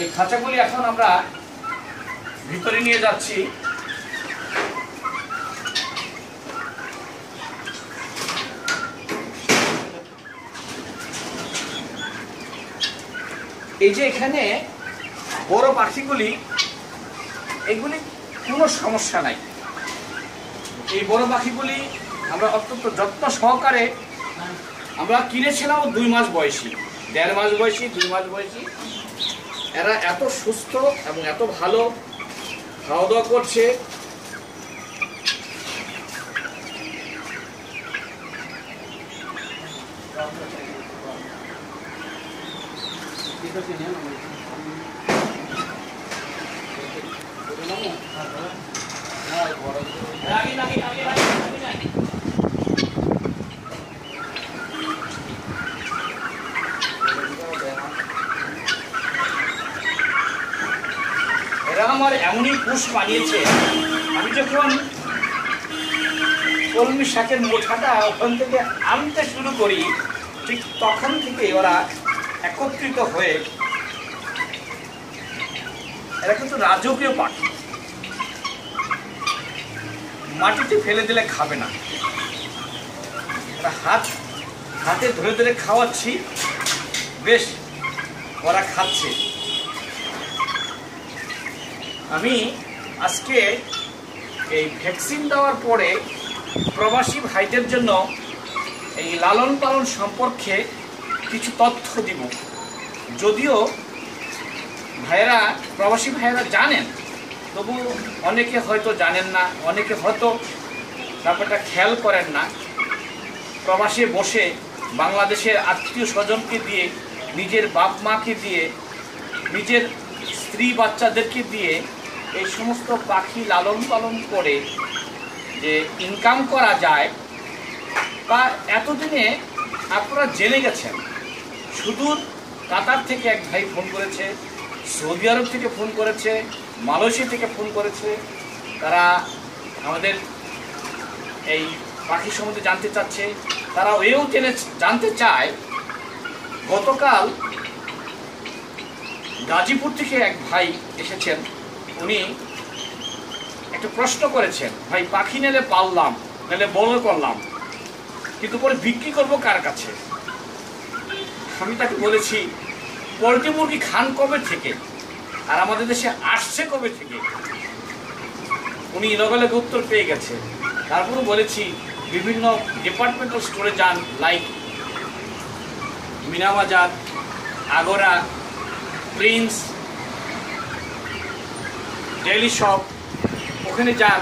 এই খাঁচাগুলি এখন আমরা ভিতরে নিয়ে যাচ্ছি। এই যে এখানে বড় পাখিগুলি, এগুলি কোনো সমস্যা নাই। এই বড় পাখিগুলি আমরা অত্যন্ত যত্ন সহকারে আমরা কিনেছিলাম 2 মাস বয়সী, 1.5 মাস বয়সী, 2 মাস বয়সী। এরা এত সুস্থ এবং এত ভালো খাওয়া দাওয়া করছে। এরা আমার এমনই পুষ বানিয়েছে, আমি যখন কলমি শাকের মোঠাটা ওখান থেকে আনতে শুরু করি, ঠিক তখন থেকে ওরা একত্রিত হয়ে, এরা কিন্তু রাজকীয় পাখি, মাটিতে ফেলে দিলে খাবে না। হাতে ধরে ধরে খাওয়াচ্ছি, বেশ ওরা খাচ্ছে। আমি আজকে এই ভ্যাকসিন দেওয়ার পরে প্রবাসী ভাইদের জন্য এই লালন পালন সম্পর্কে কিছু তথ্য দিব। যদিও ভাইয়েরা, প্রবাসী ভাইয়েরা জানেন, তবু অনেকে হয়তো জানেন না, অনেকে হয়তো ব্যাপারটা খেয়াল করেন না। প্রবাসে বসে বাংলাদেশের আত্মীয় স্বজনকে দিয়ে, নিজের বাপ মাকে দিয়ে, নিজের স্ত্রী বাচ্চাদেরকে দিয়ে এই সমস্ত পাখি লালন পালন করে যে ইনকাম করা যায়, তা এতদিনে আপনারা জেনে গেছেন। সুদূর কাতার থেকে এক ভাই ফোন করেছে, সৌদি আরব থেকে ফোন করেছে, মালয়েশিয়া থেকে ফোন করেছে। তারা আমাদের এই পাখি সম্বন্ধে জানতে চাচ্ছে। তারা এও জানতে চায়, গতকাল গাজীপুর থেকে এক ভাই এসেছেন, উনি একটা প্রশ্ন করেছেন, ভাই পাখি নিলে পাললাম, নিলে বড় করলাম, কিন্তু পরে বিক্রি করবো কার কাছে? আমি তাকে বলেছি, পোলট্রি মুরগি খান কবে থেকে আর আমাদের দেশে আসছে কবে থেকে? উনি লগে উত্তর পেয়ে গেছে। তারপরে বলেছি, বিভিন্ন ডিপার্টমেন্টাল স্টোরে যান, like Meena Bazaar, Agra, Prince, daily shop, ওখানে যান।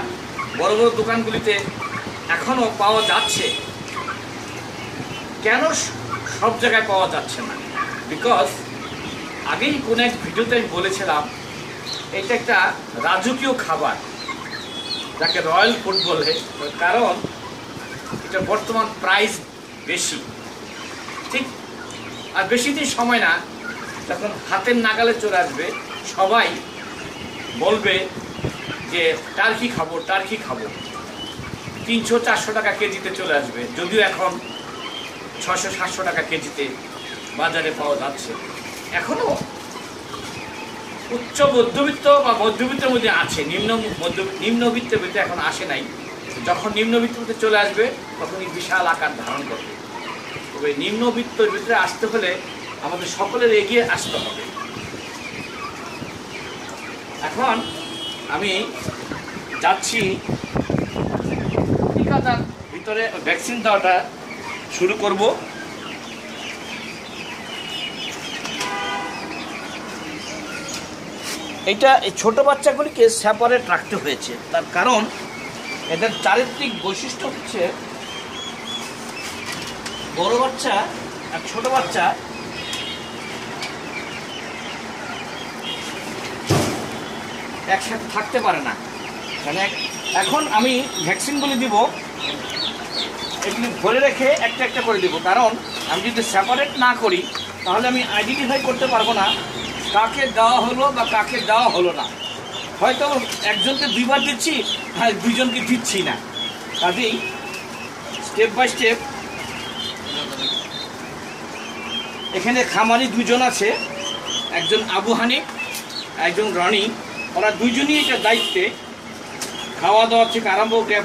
বড় বড় দোকানগুলিতে এখনও পাওয়া যাচ্ছে। কেন সব জায়গায় পাওয়া যাচ্ছে না? বিকজ আগেই কোনো এক ভিডিওতে আমি বলেছিলাম, এটা একটা রাজকীয় খাবার, যাকে রয়্যাল ফুড বলে। কারণ এটা বর্তমান প্রাইস বেশি, ঠিক? আর বেশি দিন সময় না, যখন হাতের নাগালে চলে আসবে, সবাই বলবে যে টার্কি খাবো, টার্কি খাবো। 300-400 টাকা কেজিতে চলে আসবে, যদিও এখন 600-700 টাকা কেজিতে বাজারে পাওয়া যাচ্ছে। এখনও উচ্চ মধ্যবিত্ত বা মধ্যবিত্তের মধ্যে আছে, নিম্নবিত্তের ভিতরে এখন আসে নাই। যখন নিম্নবিত্তের চলে আসবে, তখনই বিশাল আকার ধারণ করবে। তবে নিম্নবিত্তের ভিতরে আসতে হলে আমাদের সকলের এগিয়ে আসতে হবে। এখন আমি যাচ্ছি টিকাদান ভিতরে ভ্যাকসিন দেওয়াটা শুরু করব। এটা এই ছোট বাচ্চাগুলিকে সেপারেট রাখতে হয়েছে। তার কারণ এদের চারিত্রিক বৈশিষ্ট্য হচ্ছে, বড় বাচ্চা আর ছোট বাচ্চা একসাথে থাকতে পারে না। মানে এখন আমি ভ্যাকসিনগুলি দিব, এগুলি ধরে রেখে একটা একটা করে দিব। কারণ আমি যদি সেপারেট না করি, তাহলে আমি আইডেন্টিফাই করতে পারবো না কাকে দেওয়া হলো বা কাকে দেওয়া হলো না। হয়তো একজনকে 2 বার দিচ্ছি, আর 2 জনকে দিচ্ছি না। কাজেই স্টেপ বাই স্টেপ। এখানে খামারি 2 জন আছে, একজন আবু হানিফ একজন রনি, ওরা দুইজনই এটা দায়িত্বে, খাওয়া দাওয়া থেকে আরম্ভ করে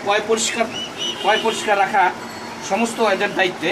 পয় পরিষ্কার রাখা সমস্ত এদের দায়িত্বে।